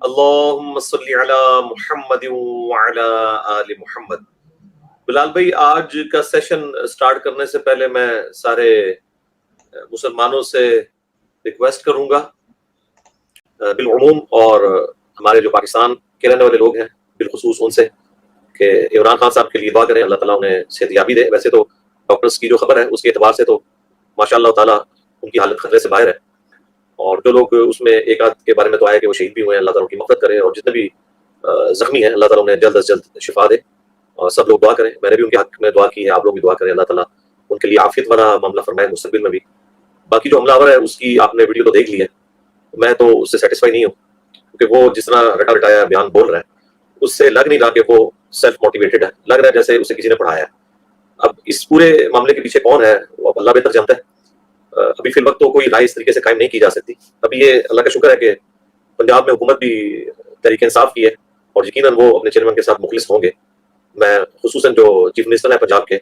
اللہم صلی علی محمد وعلی آل محمد۔ بلال بھائی، آج کا سیشن سٹارٹ کرنے سے پہلے میں سارے مسلمانوں سے ریکویسٹ کروں گا بالعموم، اور ہمارے جو پاکستان کے رہنے والے لوگ ہیں بالخصوص ان سے، کہ عمران خان صاحب کے لیے دعا کریں، اللہ تعالیٰ انہیں صحت یابی دے۔ ویسے تو ڈاکٹرز کی جو خبر ہے اس کے اعتبار سے تو ماشاء اللہ تعالیٰ ان کی حالت خطرے سے باہر ہے، اور جو لوگ اس میں ایک آدھ کے بارے میں تو آیا کہ وہ شہید بھی ہوئے ہیں، اللہ تعالیٰ ان کی مغفرت کرے، اور جتنے بھی زخمی ہیں اللہ تعالیٰ انہیں جلد از جلد شفا دے، اور سب لوگ دعا کریں۔ میں نے بھی ان کے حق میں دعا کی ہے، آپ لوگ بھی دعا کریں، اللہ تعالیٰ ان کے لیے عافیت والا معاملہ فرمائے مستقبل میں بھی۔ باقی جو حملہ آور ہے اس کی آپ نے ویڈیو تو دیکھ لی ہے، میں تو اس سے سیٹسفائی نہیں ہوں، کیونکہ وہ جس طرح رٹا رٹایا بیان بول رہا ہے اس سے لگ نہیں رہا کہ وہ سیلف موٹیویٹڈ ہے، لگ رہا ہے جیسے اسے کسی نے پڑھایا ہے۔ اب اس پورے معاملے کے پیچھے کون ہے وہ اللہ بہتر جانتا ہے۔ ابھی فی الوقت تو کوئی رائے اس طریقے سے قائم نہیں کی جا سکتی۔ ابھی یہ اللہ کا شکر ہے کہ پنجاب میں حکومت بھی تحریک انصاف کی ہے، اور یقیناً وہ اپنے چیئرمین کے ساتھ مخلص ہوں گے۔ میں خصوصاً جو چیف منسٹر ہے پنجاب کے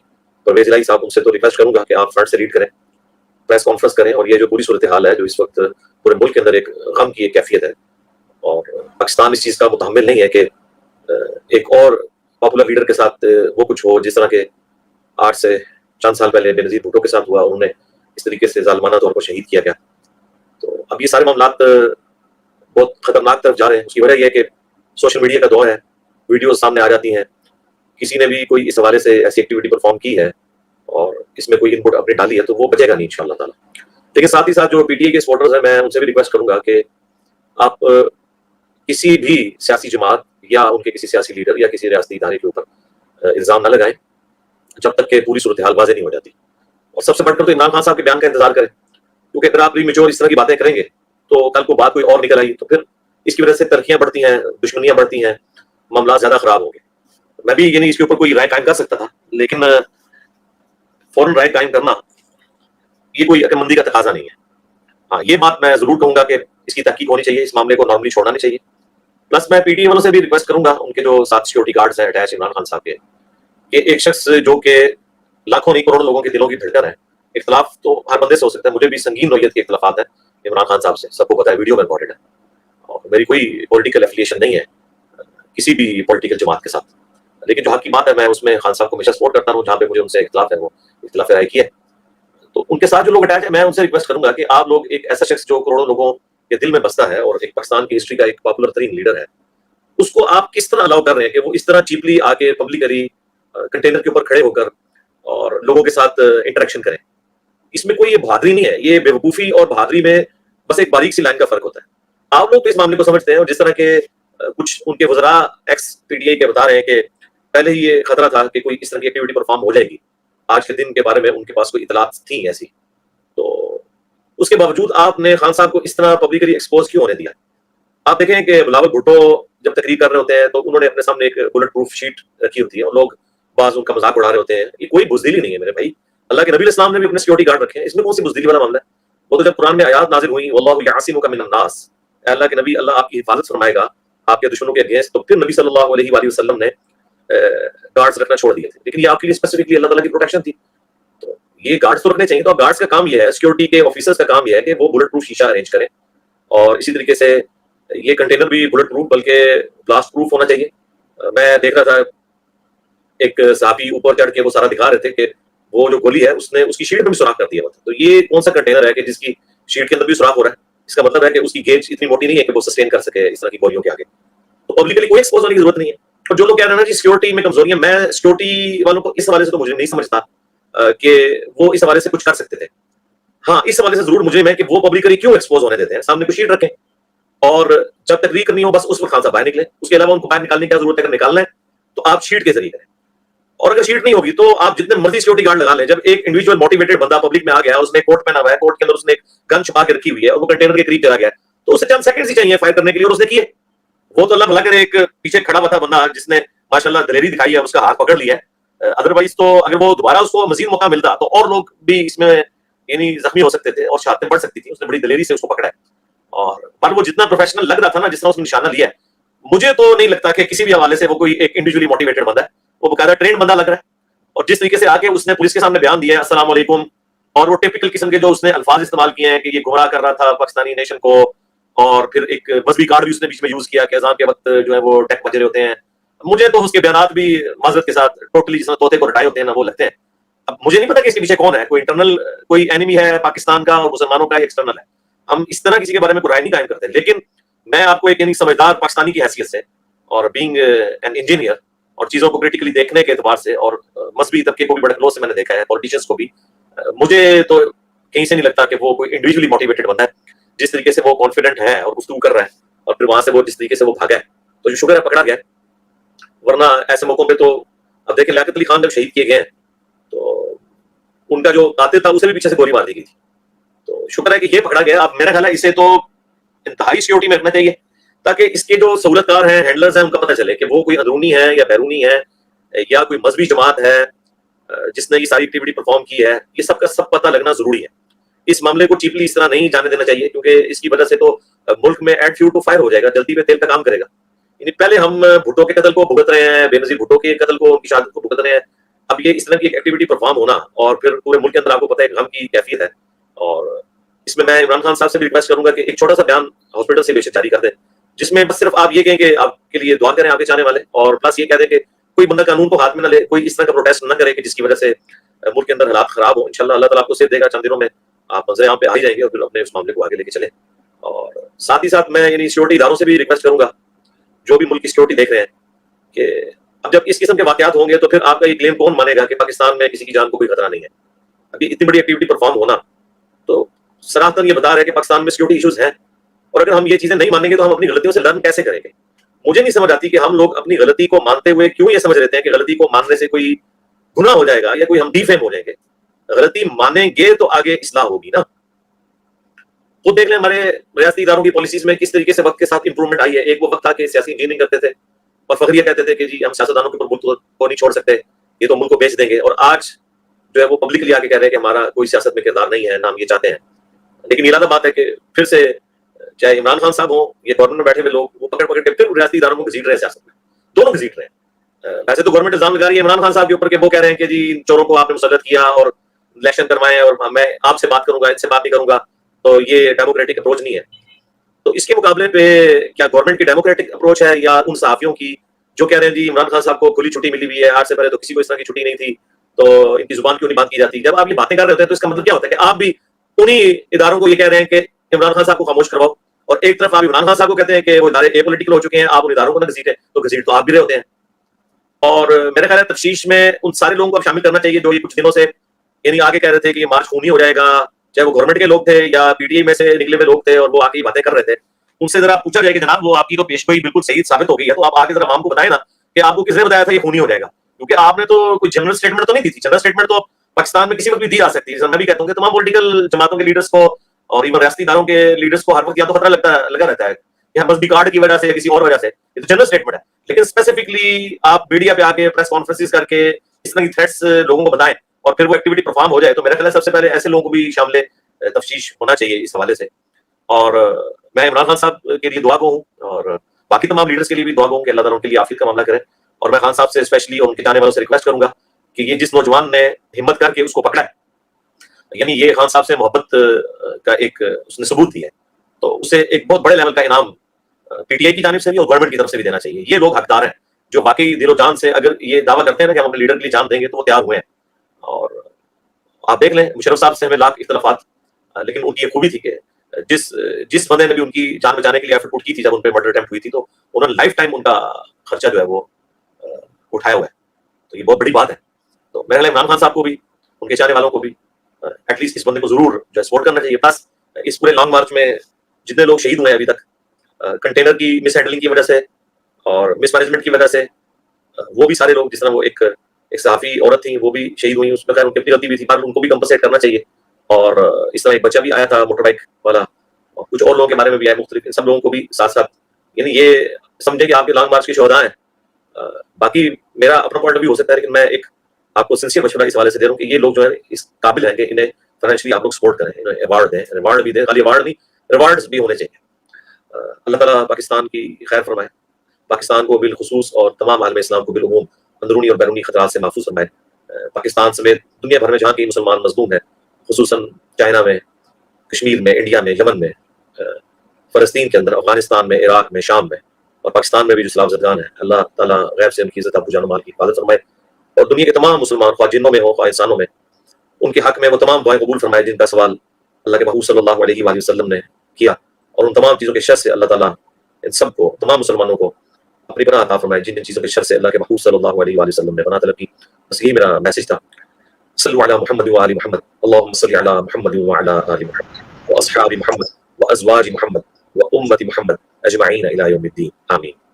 پرویز الہی صاحب، ان سے تو ریکویسٹ کروں گا کہ آپ فرنٹ سے لیڈ کریں، پریس کانفرنس کریں، اور یہ جو پوری صورتحال ہے جو اس وقت پورے ملک کے اندر ایک غم کی ایک کیفیت ہے، اور پاکستان اس چیز کا متحمل نہیں ہے کہ ایک اور پاپولر لیڈر کے ساتھ وہ کچھ ہو جس طرح کے آج سے چند سال پہلے بے نظیر بھٹو کے ساتھ ہوا، انہوں نے اس طریقے سے ظالمانہ طور پر شہید کیا گیا۔ تو اب یہ سارے معاملات بہت خطرناک طرف جا رہے ہیں۔ اس کی وجہ یہ ہے کہ سوشل میڈیا کا دور ہے، ویڈیوز سامنے آ جاتی ہیں، کسی نے بھی کوئی اس حوالے سے ایسی ایکٹیویٹی پرفارم کی ہے اور اس میں کوئی ان پٹ اپنی ڈالی ہے تو وہ بچے گا نہیں انشاءاللہ تعالیٰ۔ لیکن ساتھ ہی ساتھ جو پی ٹی اے کے سپورٹرز ہیں، میں ان سے بھی ریکویسٹ کروں گا کہ آپ کسی بھی سیاسی جماعت یا ان کے کسی سیاسی لیڈر یا کسی ریاستی ادارے کے اوپر الزام نہ لگائیں جب تک کہ پوری صورتحال واضح نہیں ہو جاتی، اور سب سے بڑھ کر تو عمران خان صاحب کے بیان کا انتظار کریں، کیونکہ اگر آپ میچور اس طرح کی باتیں کریں گے تو کل کو بات کوئی اور نکل آئی تو پھر اس کی وجہ سے تلخیاں بڑھتی ہیں، دشمنیاں بڑھتی ہیں، معاملات زیادہ خراب ہوں گے۔ میں بھی یعنی اس کے اوپر کوئی رائے قائم کر سکتا تھا، لیکن فوراً رائے قائم کرنا یہ کوئی عقل مندی کا تقاضا نہیں ہے۔ ہاں، یہ بات میں ضرور کہوں گا کہ اس کی تحقیق ہونی چاہیے، اس معاملے کو نارملی چھوڑنا نہیں چاہیے۔ پلس میں پی ٹی اے والوں سے بھی ریکویسٹ کروں گا، ان کے جو ساتھ سیکورٹی گارڈز ہیں اٹیچ عمران خان صاحب کے، کہ ایک شخص جو کہ لاکھوں نہیں کروڑوں لوگوں کے دلوں کی دھڑکن ہے، اختلاف تو ہر بندے سے ہو سکتا ہے، مجھے بھی سنگین نوعیت کے اختلافات ہیں عمران خان صاحب سے، سب کو پتا ہے، ویڈیو میں ریکارڈڈ ہے، اور میری کوئی پولیٹیکل ایفیلیشن نہیں ہے کسی بھی پولیٹیکل جماعت کے ساتھ، لیکن جو حق کی بات ہے میں اس میں خان صاحب کو ہمیشہ سپورٹ کرتا ہوں، جہاں پہ مجھے ان سے اختلاف ہے وہ اختلاف رائے کی ہے۔ تو ان کے ساتھ جو لوگ اٹیچ ہیں، میں ان سے ریکویسٹ کروں گا کہ آپ لوگ ایک ایسا شخص جو کروڑوں لوگوں کے دل میں بستا ہے اور ایک پاکستان کی ہسٹری کا ایک پاپولر ترین لیڈر ہے، اس کو آپ کس طرح الاؤ کر رہے ہیں کہ وہ اس طرح چیپلی آ کے پبلکلی کنٹینر کے اوپر کھڑے ہو کر اور لوگوں کے ساتھ انٹریکشن کریں۔ اس میں کوئی یہ بہادری نہیں ہے، یہ بیوقوفی اور بہادری میں بس ایک باریک سی لائن کا فرق ہوتا ہے۔ آپ لوگ تو اس معاملے کو سمجھتے ہیں، اور جس طرح کے کچھ ان کے وزراء ایکس پی ٹی آئی کے بتا رہے ہیں کہ پہلے ہی یہ خطرہ تھا کہ کوئی اس طرح کی ایکٹیویٹی پرفارم ہو جائے گی، آج کے دن کے بارے میں ان کے پاس کوئی اطلاعات تھیں ایسی، تو اس کے باوجود آپ نے خان صاحب کو اس طرح پبلکلی ایکسپوز کیوں ہونے دیا؟ آپ دیکھیں کہ بلاول بھٹو جب تقریر کر رہے ہوتے ہیں تو انہوں نے اپنے سامنے ایک بلٹ پروف شیٹ رکھی ہوتی ہے، اور لوگ بعض ان کا مذاق اڑا رہے ہوتے ہیں۔ یہ کوئی بزدلی نہیں ہے میرے بھائی، اللہ کے نبی علیہ السلام نے بھی اپنے سیکورٹی گارڈ رکھے ہیں، اس میں کون سی بزدلی والا معاملہ ہے؟ وہ تو جب قرآن میں آیات نازل ہوئی واللہ یعصمک من الناس، اے اللہ کے نبی، اللہ آپ کی حفاظت فرمائے گا آپ کے دشمنوں کے اگینسٹ، تو پھر نبی صلی اللہ علیہ وآلہ وسلم نے گارڈز رکھنا چھوڑ دیے تھے، لیکن یہ آپ کے لیے اسپیسیفکلی اللہ تعالیٰ کی پروٹیکشن تھی۔ تو یہ گارڈز تو رکھنے چاہیے، تو گارڈز کا کام یہ ہے، سیکورٹی کے آفیسرز کا کام یہ ہے کہ وہ بلٹ پروف شیشہ ارینج کریں، اور اسی طریقے سے یہ کنٹینر بھی بلٹ پروف بلکہ بلاسٹ پروف ہونا چاہیے۔ میں دیکھ رہا تھا ایک صحافی اوپر چڑھ کے وہ سارا دکھا رہے تھے کہ وہ جو گولی ہے اس نے اس کی شیٹ میں بھی سوراخ کر دیا ہوا تھا، تو یہ کون سا کنٹینر ہے کہ جس کی شیٹ کے اندر بھی سوراخ ہو رہا ہے؟ اس کا مطلب ہے کہ اس کی گیج اتنی موٹی نہیں ہے کہ وہ سسٹین کر سکے اس طرح کی گولیوں کے آگے، تو پبلکلی کوئی ایکسپوز ہونے کی ضرورت نہیں ہے۔ اور جو لوگ کہہ رہے ہیں نا جی سیکورٹی میں کمزوری ہے، میں سیکورٹی والوں کو اس حوالے سے تو مجھے نہیں سمجھتا کہ وہ اس حوالے سے کچھ کر سکتے تھے۔ ہاں، اس حوالے سے ضرور مجھے میں کہ وہ پبلکلی کیوں ایکسپوز ہونے دیتے ہیں، سامنے کوئی شیٹ رکھیں اور جب تقریر کرنی ہو بس اس وقت خان صاحب باہر نکلیں، اس کے علاوہ ان کو باہر نکالنے کی کیا ضرورت ہے؟ اگر نکالنا ہے تو آپ شیٹ کے ذریعے کریں، اور اگر شیٹ نہیں ہوگی تو آپ جتنے مرضی سیکورٹی گارڈ لگا لیں، جب ایک انڈیویجول موٹیویٹڈ بندہ پبلک میں آ گیا، اس نے کوٹ پہنا ہوا ہے، کوٹ کے اندر اس نے ایک گن چھپا کے رکھی ہوئی ہے اور وہ کنٹینر کے قریب چلا گیا، تو اسے چند سیکنڈز ہی چاہیے فائر کرنے کے لیے، اور اس نے کیے۔ وہ تو اللہ بھلا کرے ایک پیچھے کھڑا ہوا تھا بندہ جس نے ماشاءاللہ دلیری دکھائی ہے، اس کا ہاتھ پکڑ لیا ہے، ادروائز تو اگر وہ دوبارہ اس کو مزید موقع ملتا تو اور لوگ بھی اس میں یعنی زخمی ہو سکتے تھے اور شہادتیں بڑھ سکتی تھی۔ اس نے بڑی دلیری سے اس کو پکڑا ہے، اور پر وہ جتنا پروفیشنل لگ رہا تھا نا، جس طرح اس نے نشانہ لیا ہے، مجھے تو نہیں لگتا کہ کسی بھی حوالے سے وہ کوئی ایک انڈیویجولی موٹیویٹڈ بندہ ہے، وہ باقاعدہ ٹرینڈ بندہ لگ رہا ہے۔ اور جس طریقے سے آ کے اس نے پولیس کے سامنے بیان دیا ہے السلام علیکم، اور وہ ٹپیکل قسم کے جو اس نے الفاظ استعمال کیے ہیں کہ یہ گمراہ کر رہا تھا پاکستانی نیشن کو، اور پھر ایک مذہبی کارڈ بھی اس نے بیچ میں یوز کیا کہ اذان کے وقت جو ہے وہ ٹیک بج رہے ہوتے ہیں. مجھے تو اس کے بیانات بھی معذرت کے ساتھ ٹوٹلی جس طرح طوطے کو رٹائے ہوتے ہیں نا وہ لگتے ہیں. اب مجھے نہیں پتا کہ اس کے پیچھے کون ہے, کوئی انٹرنل کوئی اینیمی ہے پاکستان کا اور مسلمانوں کا, ایکسٹرنل ہے. ہم اس طرح کسی کے بارے میں کوئی رائے نہیں قائم کرتے, لیکن میں آپ کو ایک یعنی سمجھدار پاکستانی کی حیثیت سے اور بینگ این انجینئر اور چیزوں کو کریٹیکلی دیکھنے کے اعتبار سے اور مذہبی طبقے کو بھی بڑے کلوز سے میں نے دیکھا ہے, پولیٹیشنس کو بھی, مجھے تو کہیں سے نہیں لگتا کہ وہ کوئی انڈیویجولی موٹیویٹڈ بندہ ہے. جس طریقے سے وہ کانفیڈنٹ ہے اور گفتگو کر رہا ہے اور پھر وہاں سے وہ جس طریقے سے وہ بھاگا ہے تو جو شکر ہے پکڑا گیا ہے, ورنہ ایسے موقعوں پہ تو اب دیکھیں لیاقت علی خان جب شہید کیے گئے ہیں تو ان کا جو قاتل تھا اسے بھی پیچھے سے گولی مار دی گئی تھی. تو شکر ہے کہ یہ پکڑا گیا. اب میرا خیال ہے اسے تو انتہائی سیکورٹی میں رکھنا چاہیے تاکہ اس کے جو سہولت کار ہیں, ہینڈلرز ہیں, ان کا پتہ چلے کہ وہ کوئی اندرونی ہے یا بیرونی ہے یا کوئی مذہبی جماعت ہے جس نے یہ ساری ایکٹیویٹی پرفارم کی ہے. یہ سب کا سب پتہ لگنا ضروری ہے. اس معاملے کو چیپلی اس طرح نہیں جانے دینا چاہیے کیونکہ اس کی وجہ سے تو ملک میں ایڈ فیول ٹو فائر ہو جائے گا, جلدی پہ تیل پہ کام کرے گا. یعنی پہلے ہم بھٹو کے قتل کو بھگت رہے ہیں, بے نظیر بھٹو کے قتل کو, ان کی شہادت کو بھگت رہے ہیں. اب یہ اس طرح کی ایکٹیویٹی پرفارم ہونا اور پھر پورے ملک کے اندر آپ کو پتہ ہے غم کی کیفیت ہے. اور اس میں عمران خان صاحب سے بھی ریکویسٹ کروں گا کہ ایک چھوٹا سا بیان ہاسپٹل سے بے جاری کر دیں جس میں بس صرف آپ یہ کہیں کہ آپ کے لیے دعا کریں آپ کے چاہنے والے, اور پلس یہ کہہ دیں کہ کوئی بندہ قانون کو ہاتھ میں نہ لے, کوئی اس طرح کا پروٹیسٹ نہ کرے کہ جس کی وجہ سے ملک کے اندر حالات خراب ہوں. انشاءاللہ اللہ تعالیٰ آپ کو صحت دے گا, چند دنوں میں آپ منظر عام پہ آ ہی جائیں گے اور پھر اپنے اس معاملے کو آگے لے کے چلیں. اور ساتھ ہی ساتھ میں یعنی سیکورٹی اداروں سے بھی ریکویسٹ کروں گا جو بھی ملک کی سیکورٹی دیکھ رہے ہیں کہ اب جب اس قسم کے واقعات ہوں گے تو پھر آپ کا یہ کلیم کون مانے گا کہ پاکستان میں کسی کی جان کو کوئی خطرہ نہیں ہے. ابھی اتنی بڑی ایکٹیویٹی پرفارم ہونا تو سراہتاً یہ بتا رہا ہے کہ پاکستان میں سیکورٹی ایشوز ہیں, اور اگر ہم یہ چیزیں نہیں مانیں گے تو ہم اپنی غلطیوں سے لرن کیسے کریں گے. مجھے نہیں سمجھ آتی کہ ہم لوگ اپنی غلطی کو مانتے ہوئے کیوں یہ سمجھ رہتے ہیں کہ غلطی کو ماننے سے کوئی گناہ ہو جائے گا یا کوئی ہم ڈی فیم ہو جائیں گے. غلطی مانیں گے تو آگے اصلاح ہوگی نا. خود دیکھ لیں ہمارے ریاستی اداروں کی پالیسیز میں کس طریقے سے وقت کے ساتھ امپرومنٹ آئی ہے. ایک وہ وقت تھا کہ سیاسی انجینئرنگ کرتے تھے اور فخریہ کہتے تھے کہ جی ہم سیاستدانوں کے اوپر ملک کو نہیں چھوڑ سکتے, یہ تو ملک کو بیچ دیں گے. اور آج جو ہے وہ پبلکلی آ کے کہہ رہے ہیں کہ ہمارا کوئی سیاست میں کردار نہیں ہے, نہ ہم یہ چاہتے ہیں. لیکن ارادہ بات ہے کہ پھر سے چاہے عمران خان صاحب ہوں یا گورنمنٹ میں بیٹھے ہوئے لوگ وہ پکڑ کے پھر ریاستی اداروں کو گھسیٹ رہے ہیں, سیاست میں دونوں گھسیٹ رہے ہیں. ویسے تو گورنمنٹ الزام لگا رہی ہے عمران خان صاحب کے اوپر کہ وہ کہہ رہے ہیں کہ جی ان چوروں کو آپ نے مسلط کیا اور الیکشن کروائے اور میں آپ سے بات کروں گا, ان سے بات نہیں کروں گا, تو یہ ڈیموکریٹک اپروچ نہیں ہے. تو اس کے مقابلے پہ کیا گورنمنٹ کی ڈیموکریٹک اپروچ ہے یا ان صحافیوں کی جو کہہ رہے ہیں جی عمران خان صاحب کو کھلی چھٹی ملی ہوئی ہے, آج سے پہلے تو کسی کو اس طرح کی چھٹی نہیں تھی, تو ان کی زبان کیوں نہیں بات کی جاتی. جب آپ یہ باتیں کر رہے ہوتے ہیں تو اس کا مطلب کیا ہوتا ہے کہ آپ بھی انہی اداروں کو یہ کہہ رہے ہیں کہ عمران خان صاحب کو خاموش کرواؤ, اور ایک طرف آپ عمران خان صاحب کو کہتے ہیں کہ وہ ادارے اے پولیٹیکل ہو چکے ہیں, آپ ان اداروں کو نہ گھسیٹیں, تو گھسیٹ تو آپ بھی رہے ہوتے ہیں. اور میرا خیال ہے تفتیش میں ان سارے لوگوں کو اب شامل کرنا چاہیے جو یہ کچھ دنوں سے یعنی آگے کہہ رہے تھے کہ یہ مارچ خونی ہو جائے گا, چاہے وہ گورنمنٹ کے لوگ تھے یا پی ٹی آئی میں سے نکلے ہوئے لوگ تھے اور وہ آ کے باتیں کر رہے تھے. ان سے ذرا پوچھا جائے کہ جناب وہ آپ کی تو پیشگوئی بالکل صحیح ثابت ہو گئی ہے, تو آپ آگے ذرا عوام کو بتائیں نا کہ آپ کو کس نے بتایا تھا یہ خونی ہو جائے گا. کیونکہ آپ نے تو کوئی جنرل اسٹیٹمنٹ تو نہیں دی تھی. جنرل اسٹیٹمنٹ تو پاکستان میں کسی وقت بھی دی آ سکتی ہے. میں بھی کہتا ہوں کہ تمام پولیٹیکل جماعتوں کے لیڈرز کو اور ایون ریاستی اداروں کے لیڈرز کو ہر وقت یا تو خطرہ لگا رہتا ہے یا بس بھی کارڈ کی وجہ سے یا کسی اور وجہ سے, یہ تو جنرل اسٹیٹمنٹ ہے. لیکن اسپیسیفکلی آپ میڈیا پہ آ کے پریس کانفرنسز کر کے اس طرح کی تھریٹس لوگوں کو بتائیں اور پھر وہ ایکٹیویٹی پرفارم ہو جائے, تو میرا خیال ہے سب سے پہلے ایسے لوگوں کو بھی شامل تفتیش ہونا چاہیے اس حوالے سے. اور میں عمران خان صاحب کے لیے دعا گو ہوں اور باقی تمام لیڈرز کے لیے بھی دعا گو ہوں کہ اللہ تعالیٰ ان کے لیے عافیت کا معاملہ کرے. اور میں خان صاحب سے اسپیشلی اور ان کے جانے والوں سے ریکویسٹ کروں گا کہ یہ جس نوجوان نے ہمت کر کے اس کو پکڑا ہے, یعنی یہ خان صاحب سے محبت کا ایک اس نے ثبوت دی ہے, تو اسے ایک بہت بڑے لیول کا انعام پی ٹی آئی کی جانب سے بھی اور گورنمنٹ کی طرف سے بھی دینا چاہیے. یہ لوگ حقدار ہیں جو باقی دل و جان سے اگر یہ دعویٰ کرتے ہیں نا کہ ہم اپنے لیڈر کے لیے جان دیں گے تو وہ تیار ہوئے ہیں. اور آپ دیکھ لیں مشرف صاحب سے ہمیں لاکھ اختلافات, لیکن ان کی یہ خوبی تھی کہ جس بندے نے بھی ان کی جان بچانے کے لیے ایفرٹ کی تھی جب ان پہ مرڈر اٹیمپٹ ہوئی تھی, تو انہوں نے لائف ٹائم ان کا خرچہ جو ہے وہ اٹھایا ہوا ہے. تو یہ بہت بڑی بات ہے. تو میرا خیال عمران خان صاحب کو بھی ان کے چاہنے والوں کو بھی ایٹ لیسٹ اس بندے کو ضرور جو سپورٹ کرنا چاہیے. پلس اس پورے لانگ مارچ میں جتنے لوگ شہید ہوئے ہیں ابھی تک کنٹینر کی مس ہینڈلنگ کی وجہ سے اور مس مینجمنٹ کی وجہ سے, وہ بھی سارے لوگ جس طرح وہ ایک صحافی عورت تھیں وہ بھی شہید ہوئی, اس میں خیر ان کی اپنی غلطی بھی تھی پر ان کو بھی کمپنسیٹ کرنا چاہیے. اور اس طرح ایک بچہ بھی آیا تھا موٹر بائک والا, اور کچھ اور لوگوں کے بارے میں بھی آئے مختلف, سب لوگوں کو بھی ساتھ ساتھ یعنی یہ سمجھے کہ آپ کے لانگ مارچ کے شہداء ہیں. باقی میرا اپنا پوائنٹ بھی ہو سکتا ہے لیکن میں ایک آپ کو سنسیئر مشورہ اس حوالے سے دے رہا ہوں کہ یہ لوگ جو ہے اس قابل ہیں کہ انہیں فائنینشلی آپ لوگ سپورٹ کریں, انہیں ایوارڈ دیں, ریوارڈ بھی دیں, خالی ایوارڈ نہیں ریوارڈز بھی ہونے چاہیے. اللہ تعالیٰ پاکستان کی خیر فرمائے, پاکستان کو بالخصوص اور تمام عالم اسلام کو بالعموم اندرونی اور بیرونی خطرات سے محفوظ فرمائے. پاکستان سمیت دنیا بھر میں جہاں کے مسلمان مظلوم ہیں, خصوصاً چائنا میں, کشمیر میں, انڈیا میں, یمن میں, فلسطین کے اندر، افغانستان میں، عراق میں، شام میں اور پاکستان میں بھی جو اسلام زدگان ہیں، اللہ تعالیٰ غیب سے ان کی عزت ابو جان و مال کی حفاظت فرمائے، اور دنیا کے تمام مسلمان خواہ جنوں میں ہوں خواہ انسانوں میں، ان کے حق میں وہ تمام دعائیں قبول فرمائے جن کا سوال اللہ کے محبوب صلی اللہ علیہ وآلہ وسلم نے کیا، اور ان تمام چیزوں کے شر سے اللہ تعالیٰ ان سب کو، تمام مسلمانوں کو اپنی پناہ عطا فرمائے جن چیزوں کے شر سے اللہ کے محبوب صلی اللہ علیہ وآلہ وسلم نے پناہ طلب کی۔ بس یہی میرا میسج تھا۔ صلوا علی محمد وآل محمد، اللهم صل علی محمد وعلى آل محمد واصحاب محمد وازواج محمد وامة محمد اجمعین الی یوم الدین، آمین۔